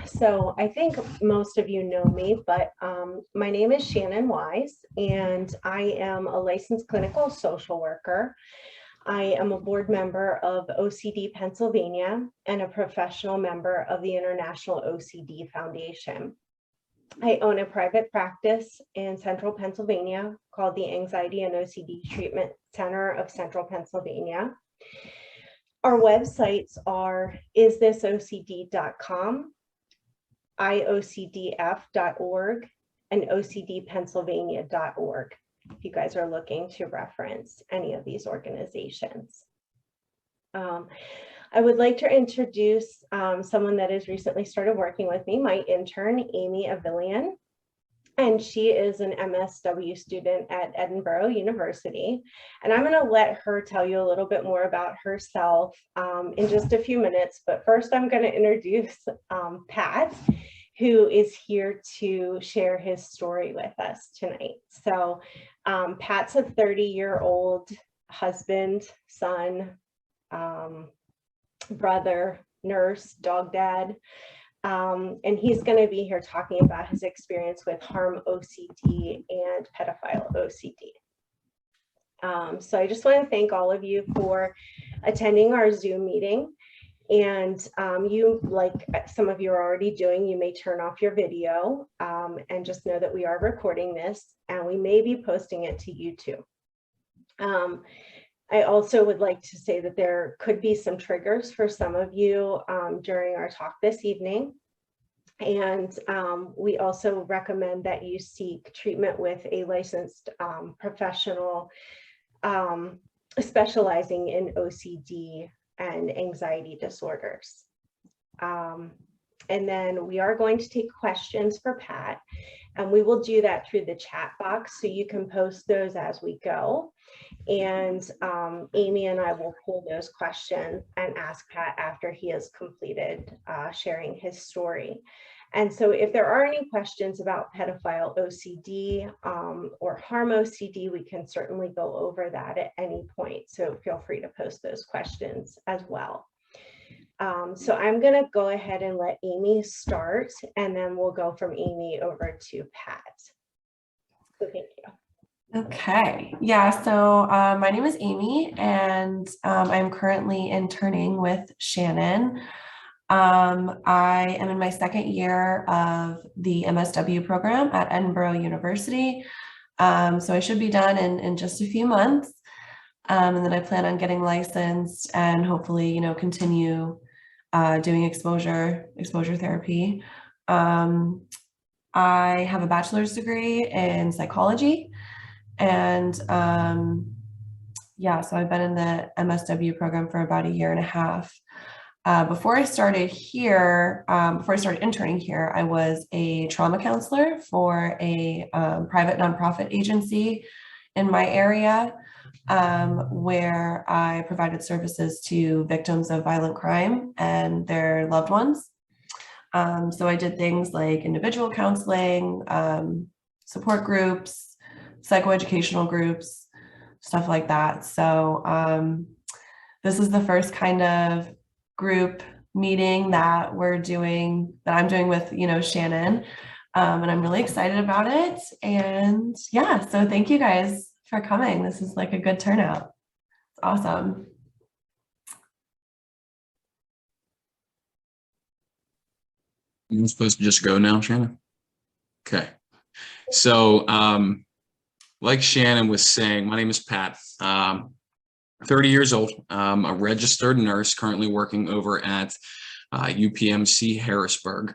So I think most of you know me, but my name is Shannon Wise, and I am a licensed clinical social worker. I am a board member of OCD Pennsylvania and a professional member of the International OCD Foundation. I own a private practice in central Pennsylvania called the Anxiety and OCD Treatment Center of Central Pennsylvania. Our websites are isthisocd.com, iocdf.org, and ocdpennsylvania.org, if you guys are looking to reference any of these organizations. I would like to introduce someone that has recently started working with me, my intern, Amy Avillian. And she is an MSW student at Edinburgh University. And I'm going to let her tell you a little bit more about herself in just a few minutes. But first, I'm going to introduce Pat, who is here to share his story with us tonight. So Pat's a 30-year-old husband, son, brother, nurse, dog dad. And he's going to be here talking about his experience with harm OCD and pedophile OCD. So I just want to thank all of you for attending our Zoom meeting. And you, like some of you are already doing, you may turn off your video and just know that we are recording this and we may be posting it to YouTube. I also would like to say that there could be some triggers for some of you during our talk this evening. And we also recommend that you seek treatment with a licensed professional specializing in OCD and anxiety disorders. And then we are going to take questions for Pat, and we will do that through the chat box, so you can post those as we go. And Amy and I will pull those questions and ask Pat after he has completed sharing his story. And so if there are any questions about pedophile OCD or harm OCD, we can certainly go over that at any point. So feel free to post those questions as well. So I'm going to go ahead and let Amy start, and then we'll go from Amy over to Pat. So thank you. Okay, yeah, so my name is Amy, and I'm currently interning with Shannon. I am in my second year of the MSW program at Edinburgh University, so I should be done in just a few months, and then I plan on getting licensed and hopefully, you know, continue doing exposure therapy. I have a bachelor's degree in psychology. And yeah, so I've been in the MSW program for about 1.5 years. Before I started here, before I started interning here, I was a trauma counselor for a private nonprofit agency in my area, where I provided services to victims of violent crime and their loved ones. So I did things like individual counseling, support groups, psychoeducational groups, stuff like that. So this is the first kind of group meeting that I'm doing with, you know, Shannon, and I'm really excited about it. And yeah, so thank you guys for coming. This is like a good turnout. It's awesome. I'm supposed to just go now, Shannon? Okay. So, like Shannon was saying, my name is Pat. 30 years old. A registered nurse currently working over at UPMC Harrisburg.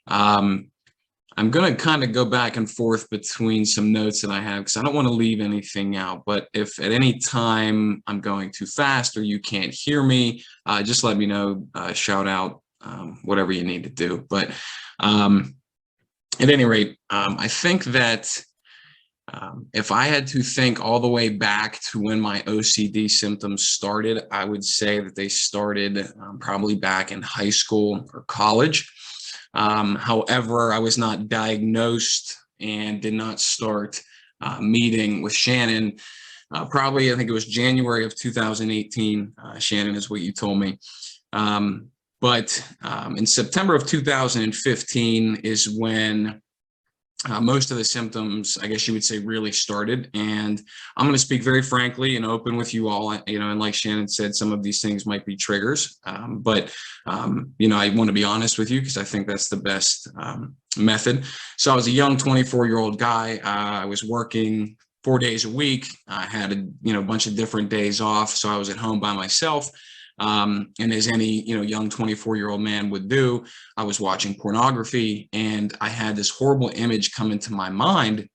I'm going to kind of go back and forth between some notes that I have because I don't want to leave anything out. But if at any time I'm going too fast or you can't hear me, just let me know, shout out, whatever you need to do. But at any rate, I think that if I had to think all the way back to when my OCD symptoms started, I would say that they started probably back in high school or college. However, I was not diagnosed and did not start meeting with Shannon. Probably, I think it was January of 2018. Shannon is what you told me. But in September of 2015 is when most of the symptoms, I guess you would say, really started. And I'm going to speak very frankly and open with you all, and like Shannon said, some of these things might be triggers. But I want to be honest with you because I think that's the best method. So I was a young 24-year-old guy. I was working 4 days a week. I had a bunch of different days off. So I was at home by myself. And as any, young 24-year-old man would do, I was watching pornography, and I had this horrible image come into my mind.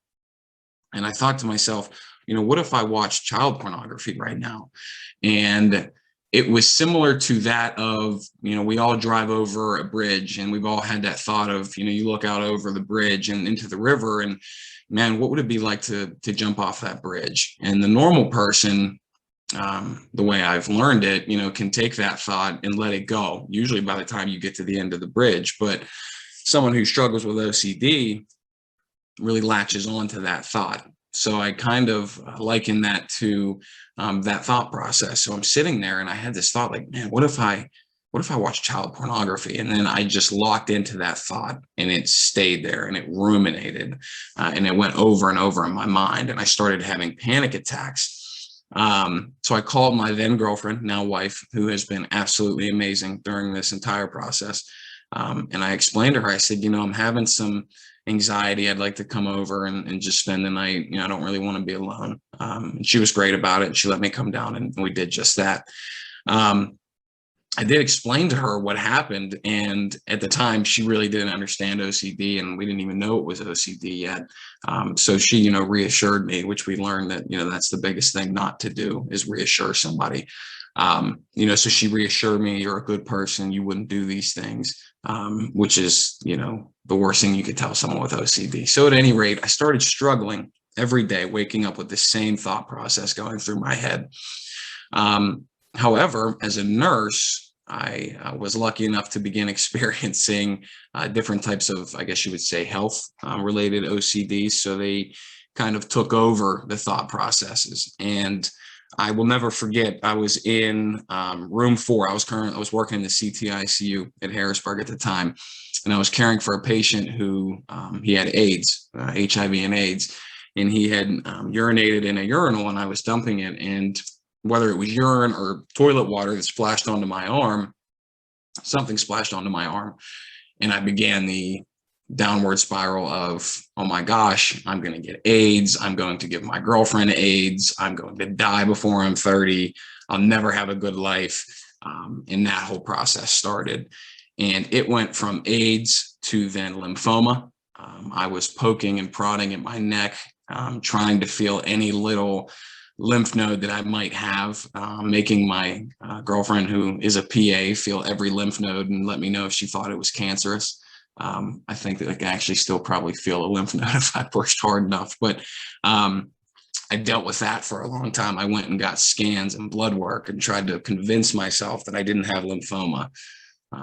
And I thought to myself, what if I watched child pornography right now? And it was similar to that of, we all drive over a bridge, and we've all had that thought of, you look out over the bridge and into the river, and man, what would it be like to jump off that bridge? And the normal person, the way I've learned it, can take that thought and let it go, usually by the time you get to the end of the bridge. But someone who struggles with OCD really latches on to that thought. So I kind of liken that to that thought process. So I'm sitting there and I had this thought like, man, what if I watch child pornography? And then I just locked into that thought, and it stayed there, and it ruminated, and it went over and over in my mind, and I started having panic attacks. So I called my then girlfriend, now wife, who has been absolutely amazing during this entire process. And I explained to her, I said, I'm having some anxiety. I'd like to come over and just spend the night. I don't really want to be alone. And she was great about it. She let me come down, and we did just that. I did explain to her what happened. And at the time, she really didn't understand OCD, and we didn't even know it was OCD yet. So she, reassured me, which we learned that, that's the biggest thing not to do, is reassure somebody. So she reassured me, you're a good person, you wouldn't do these things, which is, the worst thing you could tell someone with OCD. So at any rate, I started struggling every day, waking up with the same thought process going through my head. However, as a nurse, I was lucky enough to begin experiencing different types of, I guess you would say, health related OCD. So they kind of took over the thought processes. And I will never forget, I was in room 4. I was working in the CTICU at Harrisburg at the time, and I was caring for a patient who he had AIDS, HIV and AIDS, and he had urinated in a urinal, and I was dumping it, and whether it was urine or toilet water that splashed onto my arm, something splashed onto my arm, and I began the downward spiral of, oh my gosh, I'm going to get AIDS. I'm going to give my girlfriend AIDS. I'm going to die before I'm 30. I'll never have a good life. And that whole process started. And it went from AIDS to then lymphoma. I was poking and prodding at my neck, trying to feel any little lymph node that I might have, making my girlfriend, who is a PA, feel every lymph node and let me know if she thought it was cancerous. I think that I can actually still probably feel a lymph node if I pushed hard enough, but I dealt with that for a long time. I went and got scans and blood work and tried to convince myself that I didn't have lymphoma.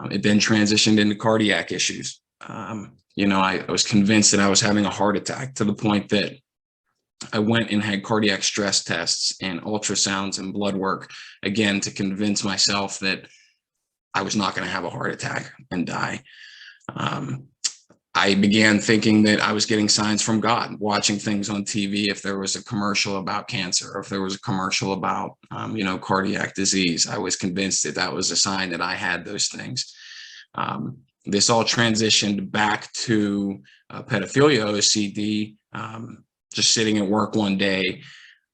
It then transitioned into cardiac issues. I was convinced that I was having a heart attack, to the point that I went and had cardiac stress tests and ultrasounds and blood work, again, to convince myself that I was not going to have a heart attack and die. I began thinking that I was getting signs from God, watching things on TV. If there was a commercial about cancer, or if there was a commercial about, cardiac disease, I was convinced that that was a sign that I had those things. This all transitioned back to pedophilia OCD. Just sitting at work one day,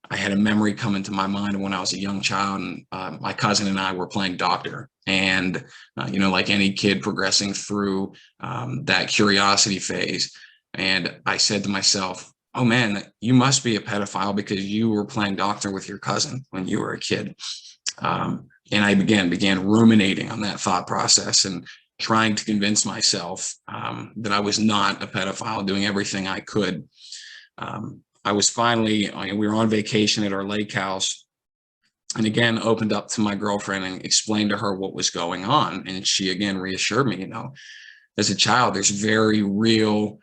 I had a memory come into my mind when I was a young child, and my cousin and I were playing doctor. And, like any kid progressing through that curiosity phase. And I said to myself, oh man, you must be a pedophile because you were playing doctor with your cousin when you were a kid. And I began ruminating on that thought process and trying to convince myself that I was not a pedophile, doing everything I could. I was finally, we were on vacation at our lake house, and again, opened up to my girlfriend and explained to her what was going on. And she again reassured me, as a child, there's very real,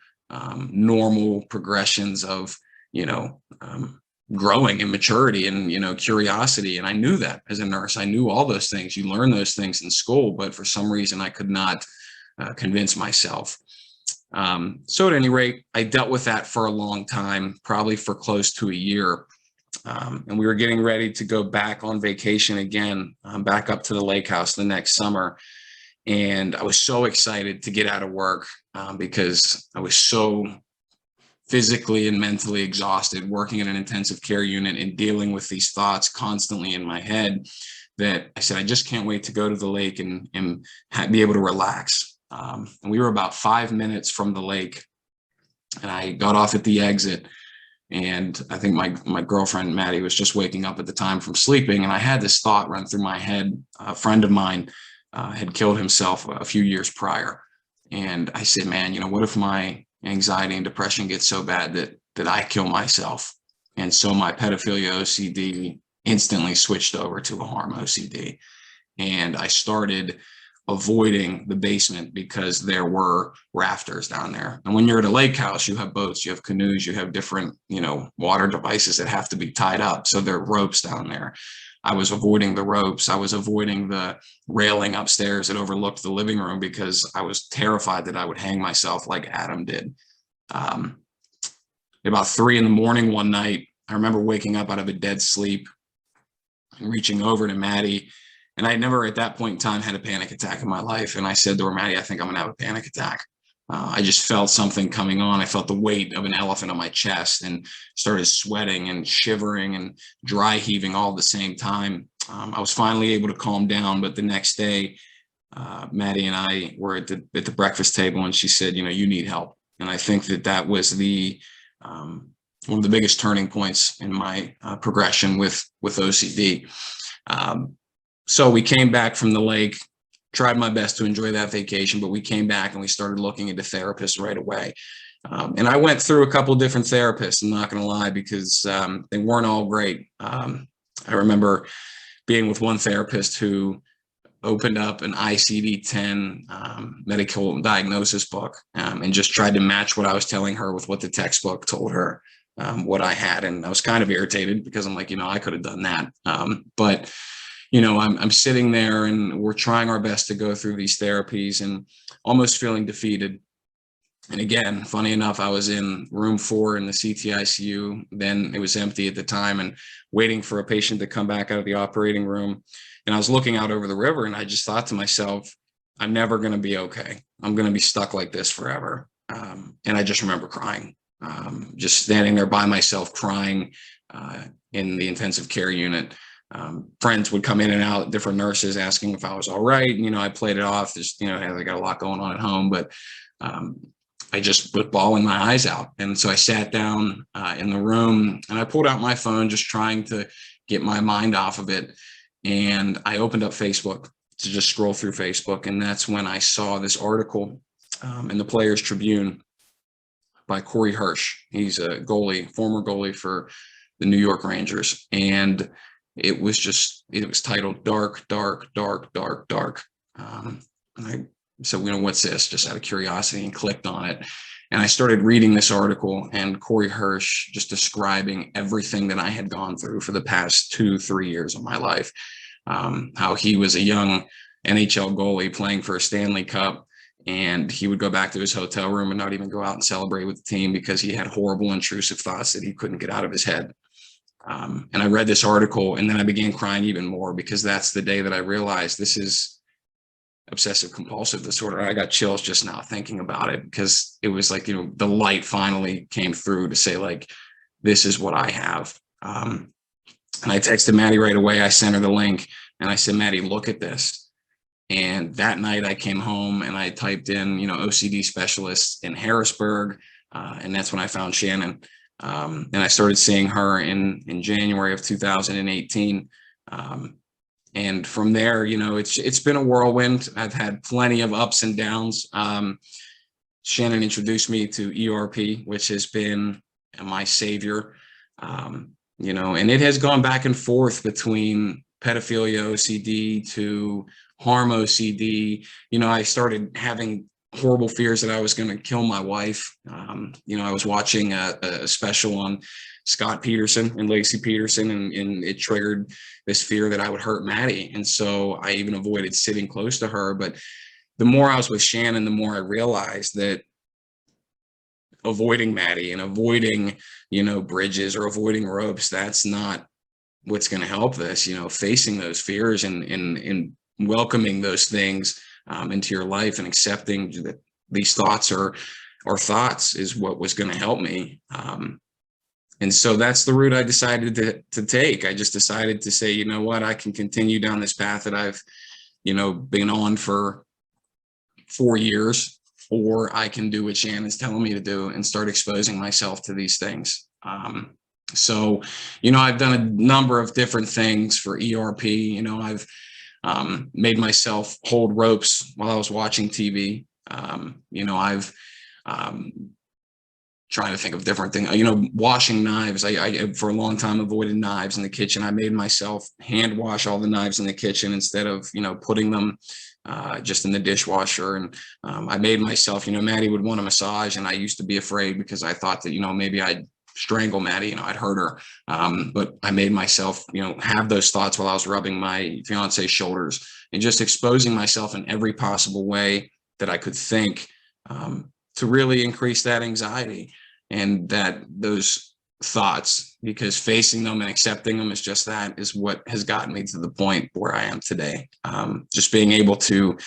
normal progressions of, growing in maturity and, curiosity. And I knew that as a nurse. I knew all those things. You learn those things in school, but for some reason I could not convince myself. So at any rate, I dealt with that for a long time, probably for close to a year. And we were getting ready to go back on vacation again, back up to the lake house the next summer. And I was so excited to get out of work because I was so physically and mentally exhausted working in an intensive care unit and dealing with these thoughts constantly in my head, that I said, I just can't wait to go to the lake and be able to relax. And we were about 5 minutes from the lake, and I got off at the exit. And I think my girlfriend, Maddie, was just waking up at the time from sleeping. And I had this thought run through my head. A friend of mine had killed himself a few years prior. And I said, man, what if my anxiety and depression gets so bad that I kill myself? And so my pedophilia OCD instantly switched over to a harm OCD. And I started avoiding the basement because there were rafters down there. And when you're at a lake house, you have boats, you have canoes, you have different, water devices that have to be tied up. So there are ropes down there. I was avoiding the ropes. I was avoiding the railing upstairs that overlooked the living room because I was terrified that I would hang myself like Adam did. About 3 a.m. one night, I remember waking up out of a dead sleep and reaching over to Maddie. And I never at that point in time had a panic attack in my life. And I said to her, Maddie, I think I'm going to have a panic attack. I just felt something coming on. I felt the weight of an elephant on my chest and started sweating and shivering and dry heaving all at the same time. I was finally able to calm down. But the next day, Maddie and I were at the breakfast table, and she said, you need help. And I think that was one of the biggest turning points in my progression with OCD. So we came back from the lake, tried my best to enjoy that vacation, but we came back and we started looking into therapists right away. And I went through a couple of different therapists, I'm not going to lie, because they weren't all great. I remember being with one therapist who opened up an ICD-10 medical diagnosis book and just tried to match what I was telling her with what the textbook told her what I had. And I was kind of irritated because I'm like, I could have done that. But I'm sitting there and we're trying our best to go through these therapies and almost feeling defeated. And again, funny enough, I was in room 4 in the CTICU. Then it was empty at the time, and waiting for a patient to come back out of the operating room. And I was looking out over the river, and I just thought to myself, I'm never going to be okay. I'm going to be stuck like this forever. And I just remember crying, just standing there by myself crying in the intensive care unit. Friends would come in and out, different nurses asking if I was all right. I played it off. Just, hey, I got a lot going on at home, but I just was bawling my eyes out. And so I sat down in the room and I pulled out my phone, just trying to get my mind off of it. And I opened up Facebook to just scroll through Facebook. And that's when I saw this article in the Players Tribune by Corey Hirsch. He's a former goalie for the New York Rangers. And it was titled Dark, Dark, Dark, Dark, Dark. And I said, what's this? Just out of curiosity, and clicked on it. And I started reading this article, and Corey Hirsch just describing everything that I had gone through for the past 2-3 years of my life. How he was a young NHL goalie playing for a Stanley Cup, and he would go back to his hotel room and not even go out and celebrate with the team because he had horrible intrusive thoughts that he couldn't get out of his head. And I read this article, and then I began crying even more because that's the day that I realized this is obsessive compulsive disorder. I got chills just now thinking about it because it was like, the light finally came through to say, like, this is what I have. And I texted Maddie right away. I sent her the link and I said, Maddie, look at this. And that night I came home and I typed in, OCD specialist in Harrisburg. And that's when I found Shannon. And I started seeing her in January of 2018. And from there, it's been a whirlwind. I've had plenty of ups and downs. Shannon introduced me to ERP, which has been my savior. And it has gone back and forth between pedophilia OCD to harm OCD. I started having horrible fears that I was going to kill my wife. I was watching a special on Scott Peterson and Lacey Peterson, and it triggered this fear that I would hurt Maddie. And so I even avoided sitting close to her. But the more I was with Shannon, the more I realized that avoiding Maddie and avoiding, bridges or avoiding ropes, that's not what's going to help this. Facing those fears and welcoming those things into your life and accepting that these thoughts are thoughts is what was going to help me. And so that's the route I decided to take. I just decided to say, you know what, I can continue down this path that I've, been on for 4 years, or I can do what Shannon's telling me to do and start exposing myself to these things. So, I've done a number of different things for ERP. I've made myself hold ropes while I was watching TV. I've trying to think of different things, washing knives. I for a long time avoided knives in the kitchen. I made myself hand wash all the knives in the kitchen instead of, putting them just in the dishwasher. And I made myself, Maddie would want a massage, and I used to be afraid because I thought that, maybe I'd strangle Maddie, I'd hurt her. But I made myself, have those thoughts while I was rubbing my fiance's shoulders and just exposing myself in every possible way that I could think to really increase that anxiety and those thoughts, because facing them and accepting them is what has gotten me to the point where I am today. Just being able to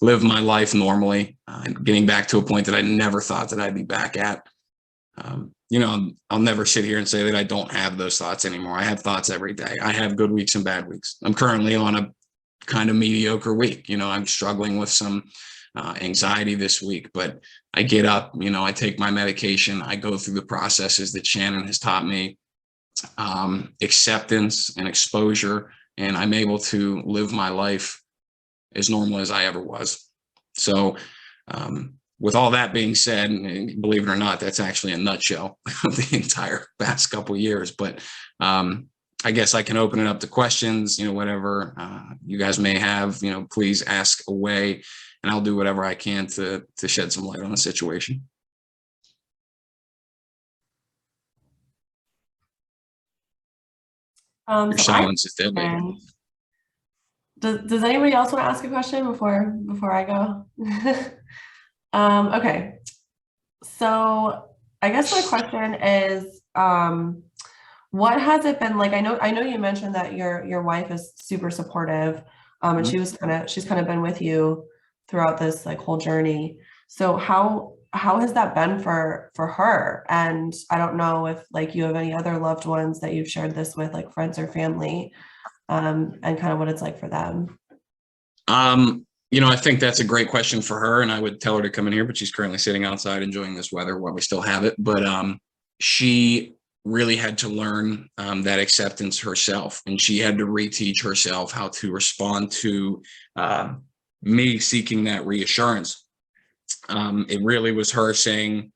live my life normally, and getting back to a point that I never thought that I'd be back at. I'll never sit here and say that I don't have those thoughts anymore. I have thoughts every day. I have good weeks and bad weeks. I'm currently on a kind of mediocre week. I'm struggling with some anxiety this week, but I get up, I take my medication, I go through the processes that Shannon has taught me, acceptance and exposure, and I'm able to live my life as normal as I ever was. So with all that being said, and believe it or not, that's actually a nutshell of the entire past couple of years. But I guess I can open it up to questions, whatever you guys may have, please ask away, and I'll do whatever I can to shed some light on the situation. Your silence is deadly. Does anybody else want to ask a question before I go? Okay, so I guess my question is, what has it been like? I know you mentioned that your wife is super supportive, and she's kind of been with you throughout this whole journey. So how has that been for her? And I don't know if you have any other loved ones that you've shared this with, like friends or family, and kind of what it's like for them. I think that's a great question for her, and I would tell her to come in here, but she's currently sitting outside enjoying this weather while we still have it. But she really had to learn that acceptance herself, and she had to reteach herself how to respond to me seeking that reassurance. It really was her saying,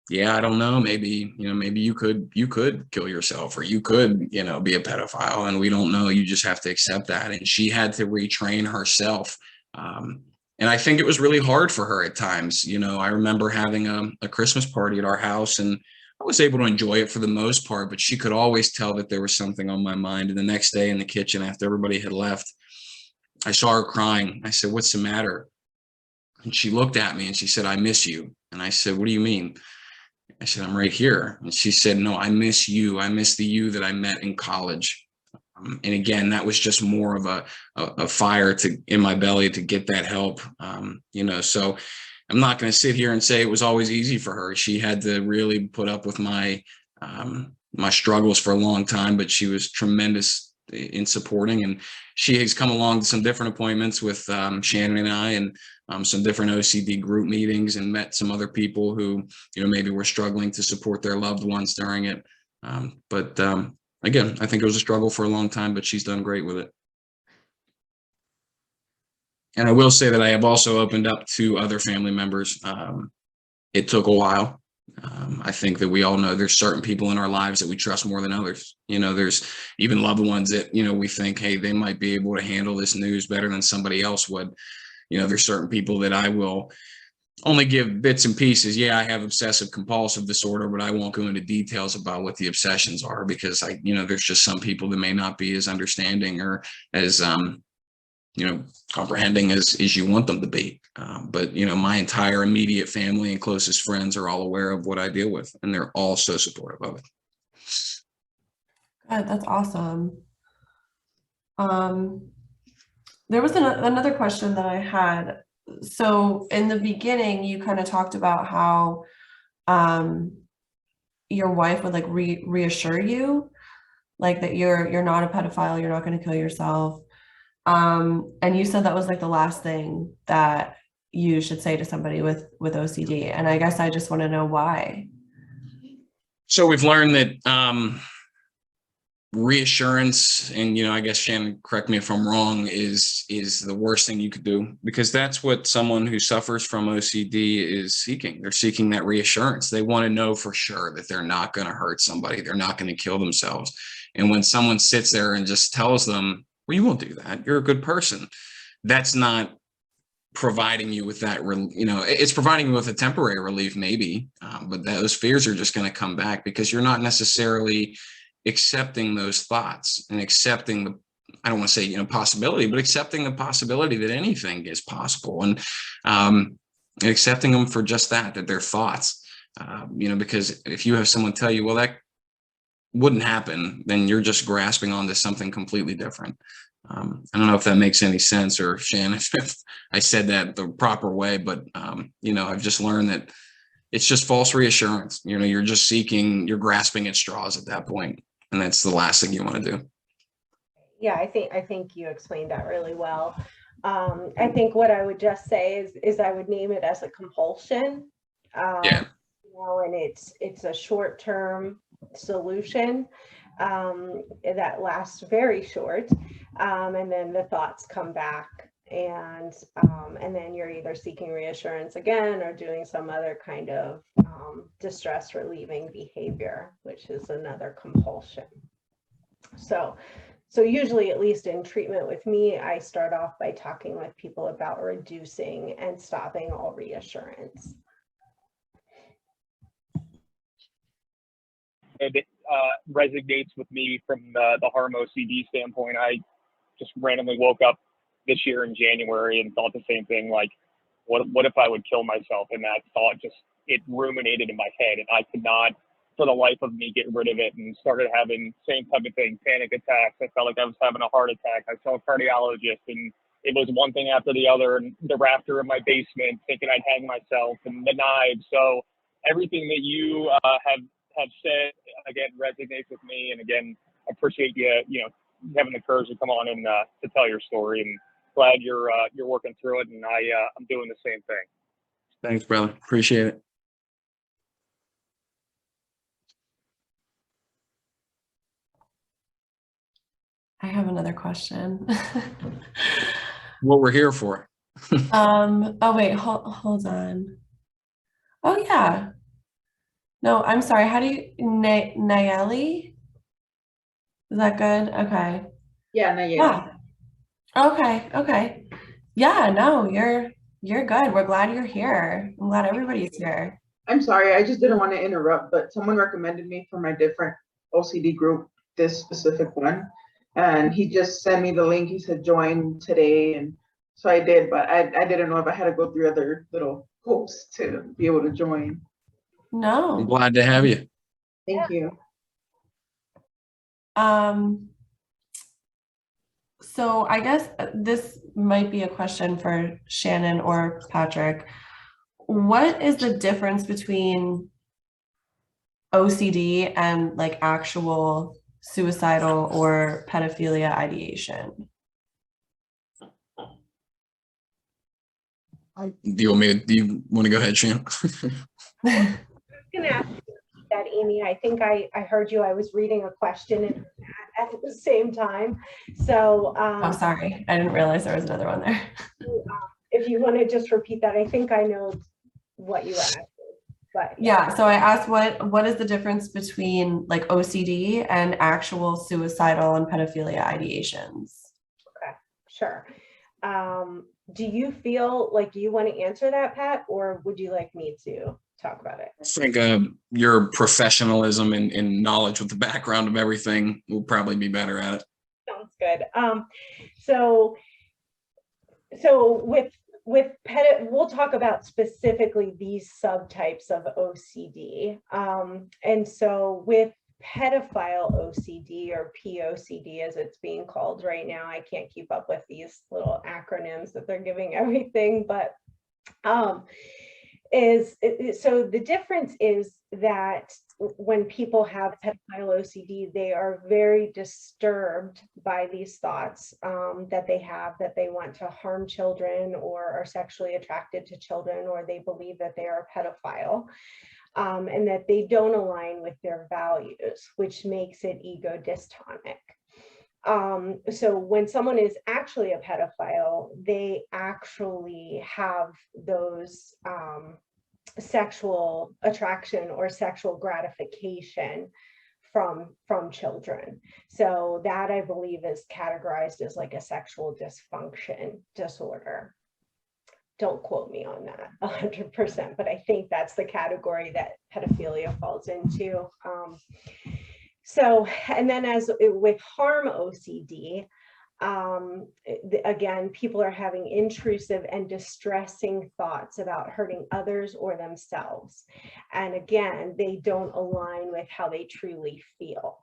yeah, I don't know, maybe you could kill yourself, or you could, be a pedophile, and we don't know. You just have to accept that. And she had to retrain herself. And I think it was really hard for her at times. I remember having a Christmas party at our house, and I was able to enjoy it for the most part, but she could always tell that there was something on my mind. And the next day in the kitchen, after everybody had left, I saw her crying. I said, "What's the matter?" And she looked at me and she said, "I miss you." And I said, "What do you mean?" I said, "I'm right here." And she said, "No, I miss you. I miss the you that I met in college." And again, that was just more of a fire in my belly to get that help. So I'm not going to sit here and say it was always easy for her. She had to really put up with my struggles for a long time, but she was tremendous in supporting, and she has come along to some different appointments with Shannon and I, and some different OCD group meetings, and met some other people who, maybe were struggling to support their loved ones during it. But again, I think it was a struggle for a long time, but she's done great with it. And I will say that I have also opened up to other family members. It took a while. I think that we all know there's certain people in our lives that we trust more than others. There's even loved ones that, we think, hey, they might be able to handle this news better than somebody else would. There's certain people that I will only give bits and pieces. Yeah, I have obsessive compulsive disorder, but I won't go into details about what the obsessions are, because there's just some people that may not be as understanding or as, comprehending as you want them to be. But my entire immediate family and closest friends are all aware of what I deal with, and they're all so supportive of it. Good, that's awesome. There was another question that I had. So in the beginning, you kind of talked about how your wife would like reassure you, like that you're not a pedophile, you're not going to kill yourself. And you said that was like the last thing that you should say to somebody with OCD. And I guess I just want to know why. So we've learned that reassurance, and I guess Shannon, correct me if I'm wrong, is the worst thing you could do, because that's what someone who suffers from OCD is seeking. They're seeking that reassurance. They want to know for sure that they're not going to hurt somebody, they're not going to kill themselves. And when someone sits there and just tells them, well, you won't do that, you're a good person, that's not providing you with that, it's providing you with a temporary relief maybe, but those fears are just going to come back, because you're not necessarily accepting those thoughts and accepting the, I don't want to say, possibility, but accepting the possibility that anything is possible, and accepting them for just that they're thoughts, because if you have someone tell you, well, that wouldn't happen, then you're just grasping onto something completely different. I don't know if that makes any sense, or Shannon, if I said that the proper way, but I've just learned that it's just false reassurance. You're grasping at straws at that point, and that's the last thing you want to do. Yeah, I think you explained that really well. I think what I would just say is I would name it as a compulsion. Yeah. And it's a short-term solution that lasts very short, and then the thoughts come back, and then you're either seeking reassurance again or doing some other kind of distress relieving behavior, which is another compulsion. So usually, at least in treatment with me, I start off by talking with people about reducing and stopping all reassurance. It resonates with me from the harm OCD standpoint. I just randomly woke up this year in January and thought the same thing, like, what if I would kill myself? And that thought it ruminated in my head, and I could not for the life of me get rid of it, and started having same type of thing, panic attacks. I felt like I was having a heart attack. I saw a cardiologist, and it was one thing after the other, and the rafter in my basement, thinking I'd hang myself, and the knives. So everything that you have said, again, resonates with me. And again, appreciate you having the courage to come on and to tell your story, and glad you're working through it. And I'm doing the same thing. Thanks, brother. Appreciate it. I have another question. What we're here for. Oh wait, hold on. Oh yeah. No, I'm sorry. How do you, Nayeli? Is that good? Okay. Yeah, Nayeli. Yeah. Okay. Yeah, no, you're good. We're glad you're here. I'm glad everybody's here. I'm sorry, I just didn't want to interrupt, but someone recommended me for my different OCD group, this specific one. And he just sent me the link. He said, join today. And so I did, but I didn't know if I had to go through other little hoops to be able to join. No. I'm glad to have you. Thank you. So I guess this might be a question for Shannon or Patrick. What is the difference between OCD and like actual suicidal or pedophilia ideation? Do you want to go ahead, Shannon? I'm gonna ask that, Amy. I think I heard you. I was reading a question at the same time. So I'm sorry, I didn't realize there was another one there. If you want to just repeat that, I think I know what you asked. But yeah, so I asked what is the difference between like OCD and actual suicidal and pedophilia ideations? Okay, sure. Do you feel like you want to answer that, Pat, or would you like me to talk about it? I think your professionalism and knowledge with the background of everything will probably be better at it. Sounds good. So we'll talk about specifically these subtypes of OCD. And so with pedophile OCD, or POCD as it's being called right now, I can't keep up with these little acronyms that they're giving everything, but so the difference is that when people have pedophile OCD, they are very disturbed by these thoughts that they have, that they want to harm children or are sexually attracted to children, or they believe that they are a pedophile, and that they don't align with their values, which makes it ego dystonic. So when someone is actually a pedophile, they actually have those sexual attraction or sexual gratification from children. So that, I believe, is categorized as like a sexual dysfunction disorder. Don't quote me on that 100%, but I think that's the category that pedophilia falls into. So, and then as with harm OCD, again, people are having intrusive and distressing thoughts about hurting others or themselves. And again, they don't align with how they truly feel.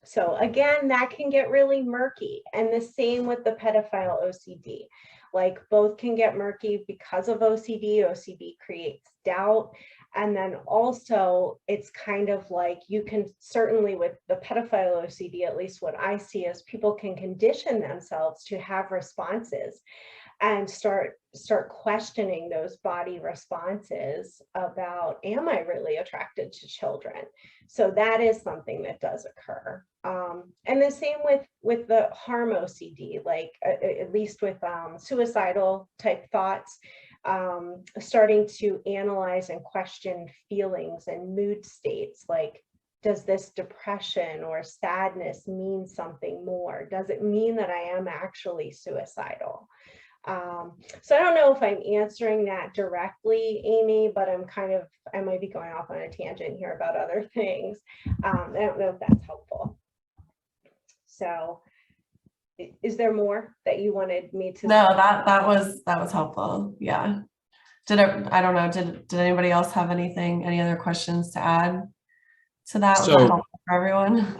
So again, that can get really murky. And the same with the pedophile OCD. Like, both can get murky because of OCD. OCD creates doubt. And then also, it's kind of like, you can certainly, with the pedophile OCD, at least what I see is people can condition themselves to have responses and start questioning those body responses about, am I really attracted to children? So that is something that does occur. And the same with the harm OCD, like at least with suicidal type thoughts, starting to analyze and question feelings and mood states, like, does this depression or sadness mean something more? Does it mean that I am actually suicidal? So I don't know if I'm answering that directly, Amy, but I might be going off on a tangent here about other things. I don't know if that's helpful. So is there more that you wanted me to? No, that was helpful. Yeah. I don't know, did anybody else have any other questions to add to that? Was that helpful for everyone?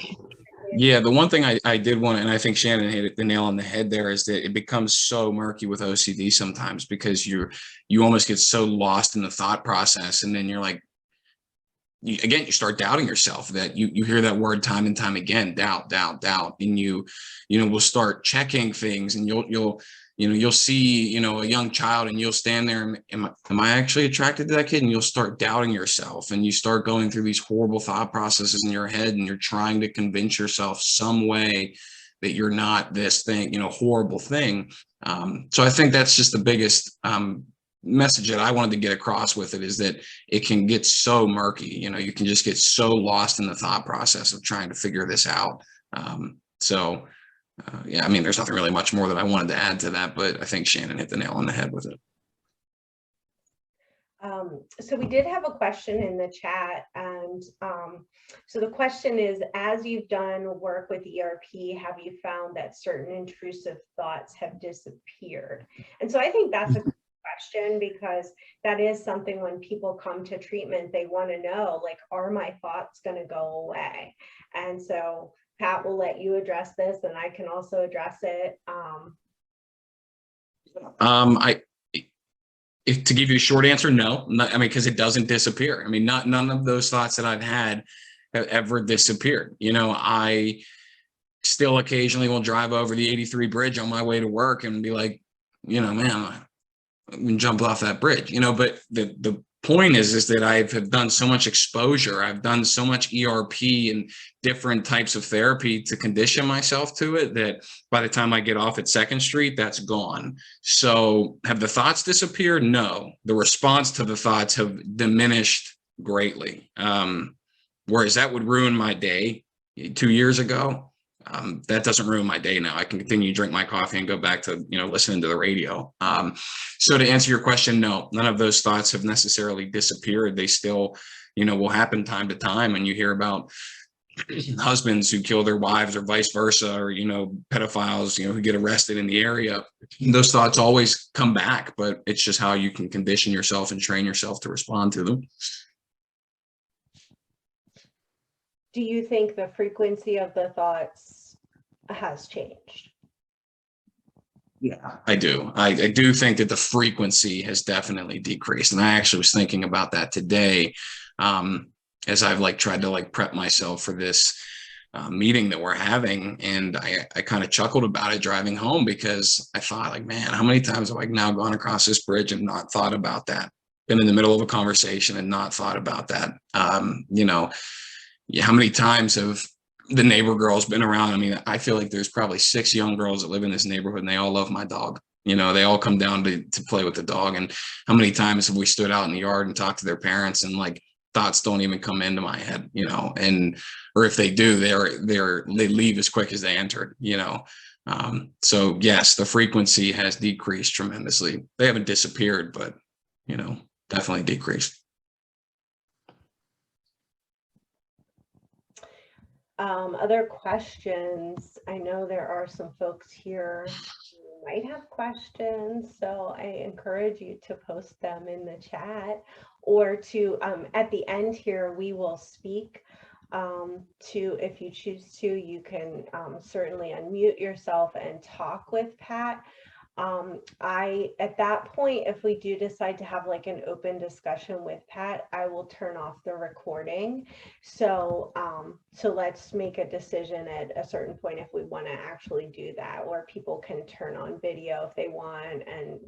Yeah, the one thing I did want to, and I think Shannon hit the nail on the head there, is that it becomes so murky with OCD sometimes, because you almost get so lost in the thought process, and then you're like, you start doubting yourself. That you hear that word time and time again, doubt, and you will start checking things, and you'll see, a young child, and you'll stand there and am I actually attracted to that kid? And you'll start doubting yourself, and you start going through these horrible thought processes in your head, and you're trying to convince yourself some way that you're not this thing, horrible thing. So I think that's just the biggest message that I wanted to get across with it, is that it can get so murky. You can just get so lost in the thought process of trying to figure this out. Yeah, I mean, there's nothing really much more that I wanted to add to that, but I think Shannon hit the nail on the head with it. So we did have a question in the chat, and so the question is, as you've done work with ERP, have you found that certain intrusive thoughts have disappeared? And so I think that's a good question, because that is something when people come to treatment, they want to know, like, are my thoughts going to go away? And so Pat will let you address this, and I can also address it. To give you a short answer, no. Because it doesn't disappear. None of those thoughts that I've had have ever disappeared. I still occasionally will drive over the 83 bridge on my way to work and be like, man, I'm gonna jump off that bridge. But the point is that I've done so much exposure. I've done so much ERP and different types of therapy to condition myself to it, that by the time I get off at 2nd Street, that's gone. So have the thoughts disappeared? No. The response to the thoughts have diminished greatly. Whereas that would ruin my day 2 years ago, that doesn't ruin my day now. I can continue to drink my coffee and go back to, listening to the radio. So to answer your question, no, none of those thoughts have necessarily disappeared. They still, will happen time to time. And you hear about husbands who kill their wives or vice versa, or, pedophiles, who get arrested in the area. Those thoughts always come back, but it's just how you can condition yourself and train yourself to respond to them. Do you think the frequency of the thoughts has changed? Yeah, I do. I do think that the frequency has definitely decreased. And I actually was thinking about that today, as I've tried to prep myself for this meeting that we're having. And I kind of chuckled about it driving home, because I thought, man, how many times have I now gone across this bridge and not thought about that? Been in the middle of a conversation and not thought about that. How many times have the neighbor girls been around? I mean, I feel like there's probably 6 young girls that live in this neighborhood, and they all love my dog. They all come down to play with the dog. And how many times have we stood out in the yard and talked to their parents, and thoughts don't even come into my head, and, or if they do, they leave as quick as they entered, so yes, the frequency has decreased tremendously. They haven't disappeared, but, definitely decreased. Other questions? I know there are some folks here who might have questions, so I encourage you to post them in the chat, or to, at the end here, we will speak to, if you choose to, you can certainly unmute yourself and talk with Pat. At that point, if we do decide to have an open discussion with Pat, I will turn off the recording. So let's make a decision at a certain point if we want to actually do that, or people can turn on video if they want, and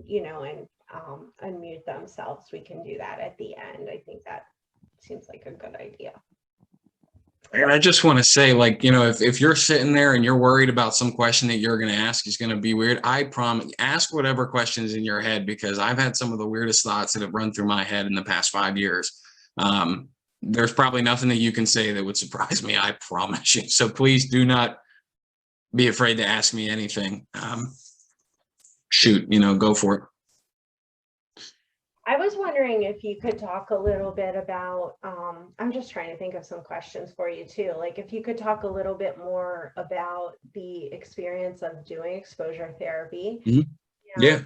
unmute themselves. We can do that at the end. I think that seems like a good idea. And I just want to say, if you're sitting there and you're worried about some question that you're going to ask is going to be weird, I promise, ask whatever questions in your head, because I've had some of the weirdest thoughts that have run through my head in the past 5 years. There's probably nothing that you can say that would surprise me, I promise you. So please do not be afraid to ask me anything. Shoot, go for it. I was wondering if you could talk a little bit about, I'm just trying to think of some questions for you too. If you could talk a little bit more about the experience of doing exposure therapy. Mm-hmm. Yeah.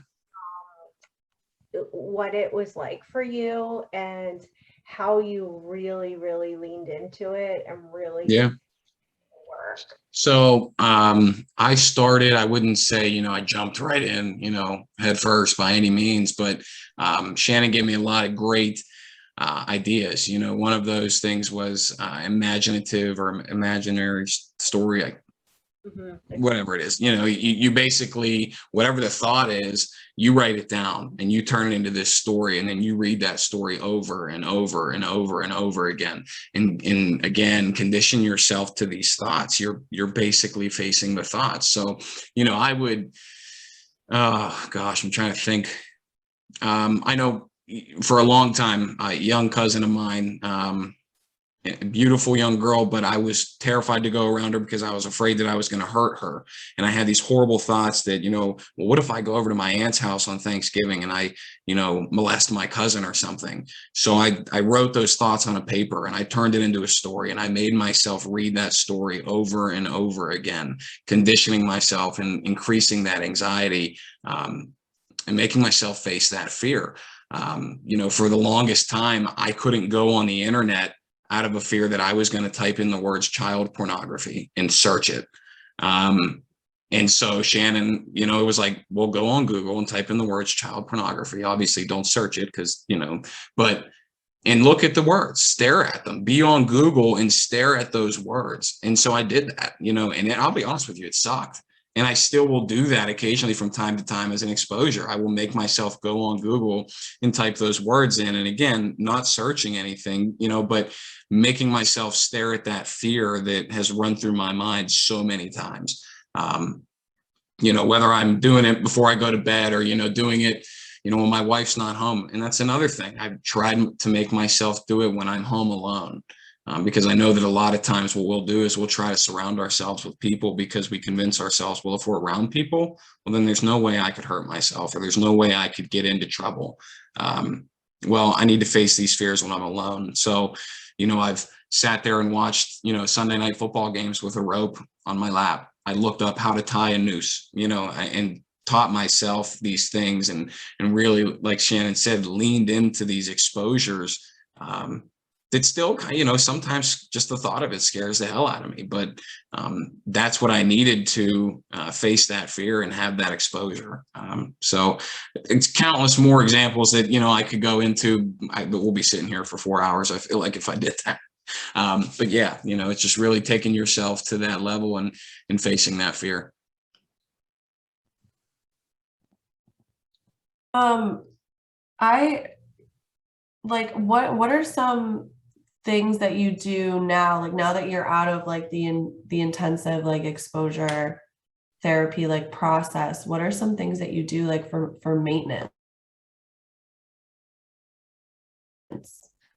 What it was like for you, and how you really, really leaned into it and really work. So I started, I wouldn't say, I jumped right in, head first by any means, but Shannon gave me a lot of great ideas. One of those things was imaginative or imaginary story, whatever it is. You basically, whatever the thought is, you write it down and you turn it into this story, and then you read that story over and over and over and over again, and again condition yourself to these thoughts. You're basically facing the thoughts. So I would, oh gosh, I'm trying to think. I know for a long time, a young cousin of mine, a beautiful young girl, but I was terrified to go around her because I was afraid that I was going to hurt her. And I had these horrible thoughts that, well, what if I go over to my aunt's house on Thanksgiving and I, molest my cousin or something? So I wrote those thoughts on a paper and I turned it into a story, and I made myself read that story over and over again, conditioning myself and increasing that anxiety, and making myself face that fear. For the longest time, I couldn't go on the internet out of a fear that I was going to type in the words child pornography and search it. And so Shannon, it was like, well, go on Google and type in the words child pornography. Obviously don't search it because, and look at the words, stare at them, be on Google and stare at those words. And so I did that, and I'll be honest with you, it sucked. And I still will do that occasionally from time to time as an exposure. I will make myself go on Google and type those words in. And again, not searching anything, but making myself stare at that fear that has run through my mind so many times. Whether I'm doing it before I go to bed or, doing it, when my wife's not home. And that's another thing. I've tried to make myself do it when I'm home alone. because I know that a lot of times what we'll do is we'll try to surround ourselves with people because we convince ourselves, well, if we're around people, well, then there's no way I could hurt myself, or there's no way I could get into trouble. Well, I need to face these fears when I'm alone. So, I've sat there and watched, Sunday night football games with a rope on my lap. I looked up how to tie a noose, and taught myself these things, and really, like Shannon said, leaned into these exposures. That still, sometimes just the thought of it scares the hell out of me, but that's what I needed to face that fear and have that exposure. So it's countless more examples that, I could go into, but we'll be sitting here for 4 hours, I feel like, if I did that. But yeah, it's just really taking yourself to that level and facing that fear. I like, what are some things that you do now, like now that you're out of like the intensive like exposure therapy like process, what are some things that you do like for maintenance?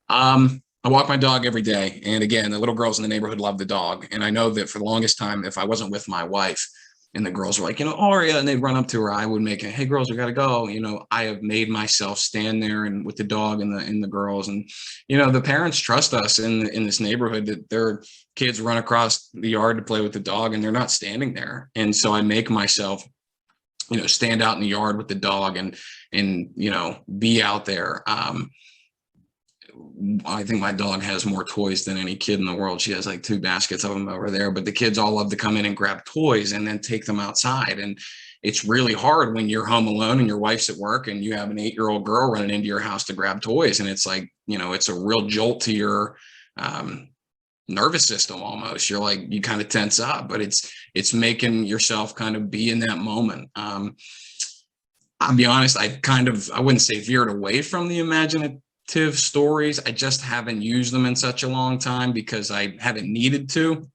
I walk my dog every day. And again, the little girls in the neighborhood love the dog. And I know that for the longest time, if I wasn't with my wife and the girls were like, Aria, and they'd run up to her, I would make it, hey girls, we got to go. I have made myself stand there and with the dog and the girls, and, the parents trust us in this neighborhood that their kids run across the yard to play with the dog and they're not standing there. And so I make myself, stand out in the yard with the dog and be out there. I think my dog has more toys than any kid in the world. She has like 2 baskets of them over there, but the kids all love to come in and grab toys and then take them outside. And it's really hard when you're home alone and your wife's at work and you have an 8-year-old girl running into your house to grab toys. And it's like, it's a real jolt to your nervous system almost. You're like, you kind of tense up, but it's making yourself kind of be in that moment. I'll be honest, I wouldn't say veered away from the imaginative stories. I just haven't used them in such a long time because I haven't needed to.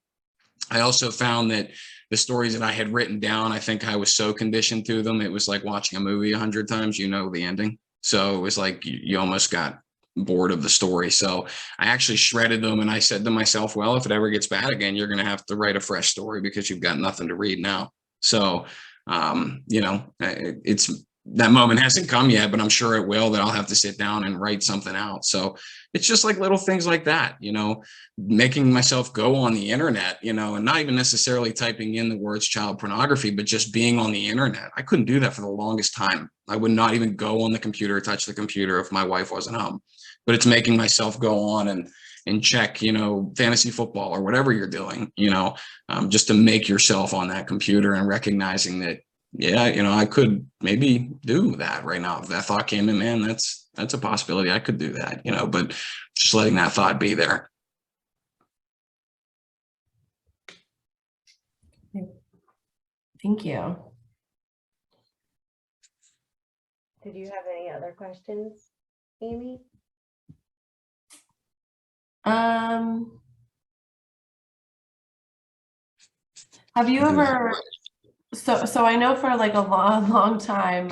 I also found that the stories that I had written down, I think I was so conditioned to them. It was like watching a movie 100 times, the ending. So it was like you almost got bored of the story. So I actually shredded them, and I said to myself, well, if it ever gets bad again, you're going to have to write a fresh story because you've got nothing to read now. So, that moment hasn't come yet, but I'm sure it will, that I'll have to sit down and write something out. So it's just like little things like that, making myself go on the internet, and not even necessarily typing in the words child pornography, but just being on the internet. I couldn't do that for the longest time. I would not even go on the computer, touch the computer if my wife wasn't home. But it's making myself go on and check, fantasy football or whatever you're doing, just to make yourself on that computer and recognizing that, yeah, I could maybe do that right now. If that thought came in, man, that's a possibility. I could do that, but just letting that thought be there. Thank you. Did you have any other questions, Amy? Have you ever, so I know for like a long time,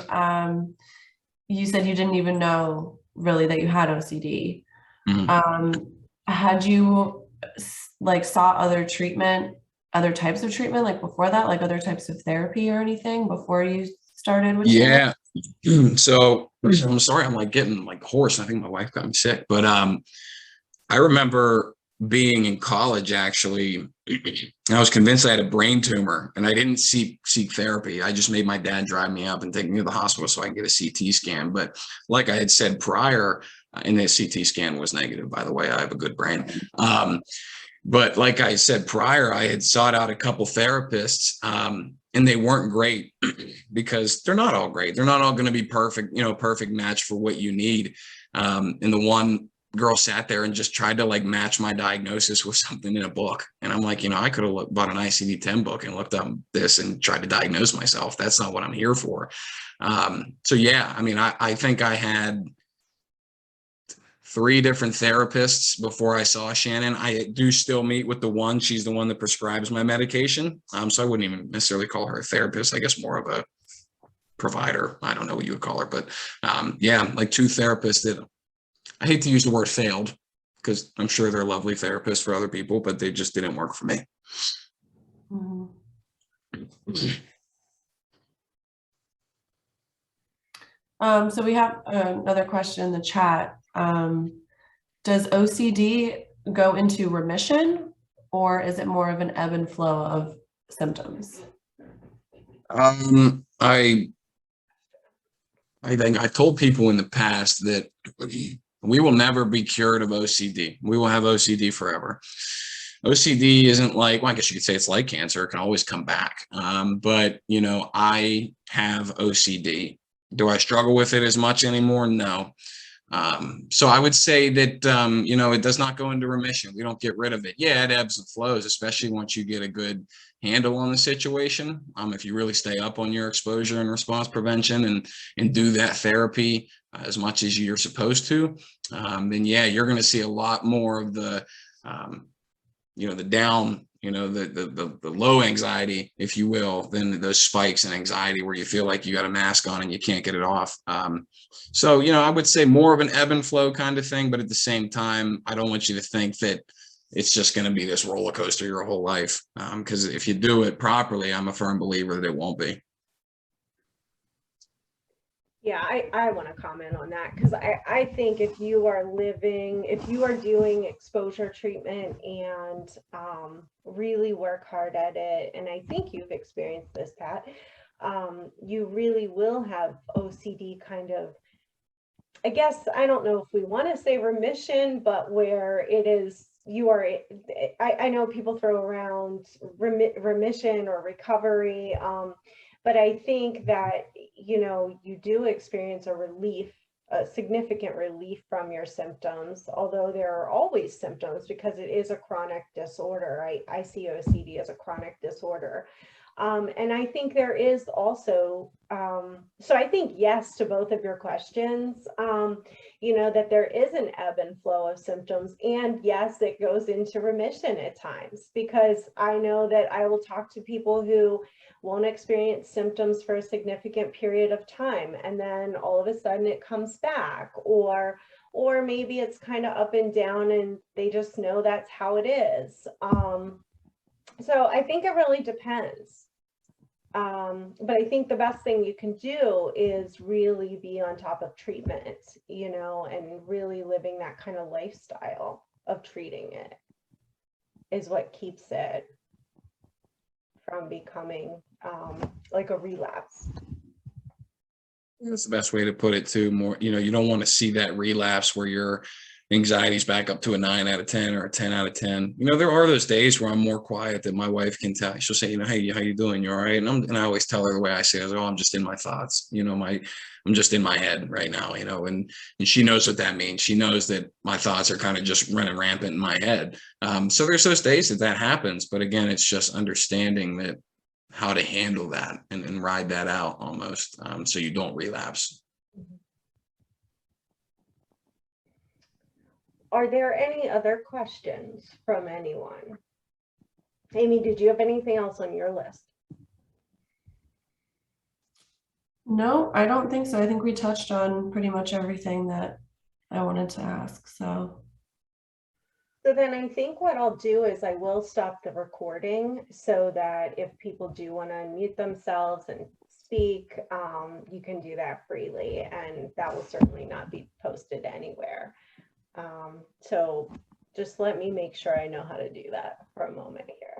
you said you didn't even know really that you had OCD. Mm-hmm. Had you like sought other types of treatment, like before that, like other types of therapy or anything before you started with Yeah. So I'm sorry, I'm like getting like hoarse. I think my wife got me sick, but I remember being in college, actually, I was convinced I had a brain tumor, and I didn't seek therapy. I just made my dad drive me up and take me to the hospital so I can get a CT scan. But like I had said prior, and the CT scan was negative, by the way, I have a good brain. But like I said prior, I had sought out a couple therapists, and they weren't great because they're not all great. They're not all going to be perfect, perfect match for what you need. And the one girl sat there and just tried to like match my diagnosis with something in a book. And I'm like, I could have bought an ICD-10 book and looked up this and tried to diagnose myself. That's not what I'm here for. So yeah, I mean, I think I had 3 different therapists before I saw Shannon. I do still meet with the one. She's the one that prescribes my medication. So I wouldn't even necessarily call her a therapist. I guess more of a provider. I don't know what you would call her, but yeah, like 2 therapists that, I hate to use the word failed, because I'm sure they're lovely therapists for other people, but they just didn't work for me. Mhm. So we have another question in the chat. Does OCD go into remission, or is it more of an ebb and flow of symptoms? I think I told people in the past that we will never be cured of OCD. We will have OCD forever. OCD isn't like, well, I guess you could say it's like cancer. It can always come back. But, you know, I have OCD. Do I struggle with it as much anymore? No. So I would say that, you know, it does not go into remission. We don't get rid of it. Yeah, it ebbs and flows, especially once you get a good handle on the situation. If you really stay up on your exposure and response prevention and do that therapy as much as you're supposed to, then yeah, you're going to see a lot more of the, you know, the down, you know, the low anxiety, if you will, than those spikes in anxiety where you feel like you got a mask on and you can't get it off. So, you know, I would say more of an ebb and flow kind of thing, but at the same time, I don't want you to think that it's just going to be this roller coaster your whole life. Because if you do it properly, I'm a firm believer that it won't be. Yeah, I want to comment on that because I think if you are doing exposure treatment and really work hard at it, and I think you've experienced this, Pat, you really will have OCD kind of, I guess, I don't know if we want to say remission, but where it is, I know people throw around remission or recovery, but I think that, you know, you do experience a significant relief from your symptoms, although there are always symptoms because it is a chronic disorder. I see OCD as a chronic disorder. And I think there is also, so I think yes to both of your questions, you know, that there is an ebb and flow of symptoms, and yes, it goes into remission at times, because I know that I will talk to people who won't experience symptoms for a significant period of time, and then all of a sudden it comes back, or maybe it's kind of up and down and they just know that's how it is. So I think it really depends. But I think the best thing you can do is really be on top of treatment, you know, and really living that kind of lifestyle of treating it is what keeps it from becoming like a relapse. That's the best way to put it too. More, you know, you don't want to see that relapse where your anxiety's back up to a 9 out of 10 or a 10 out of 10. You know, there are those days where I'm more quiet that my wife can tell. She'll say, you know, hey, how you doing? You all right? And I always tell her the way I say it, oh, I'm just in my thoughts. You know, I'm just in my head right now, you know, and she knows what that means. She knows that my thoughts are kind of just running rampant in my head. So there's those days that happens. But again, it's just understanding that how to handle that and ride that out almost, so you don't relapse. Are there any other questions from anyone? Amy, did you have anything else on your list? No, I don't think so. I think we touched on pretty much everything that I wanted to ask. So then I think what I'll do is I will stop the recording so that if people do want to unmute themselves and speak, you can do that freely, and that will certainly not be posted anywhere. So just let me make sure I know how to do that for a moment here.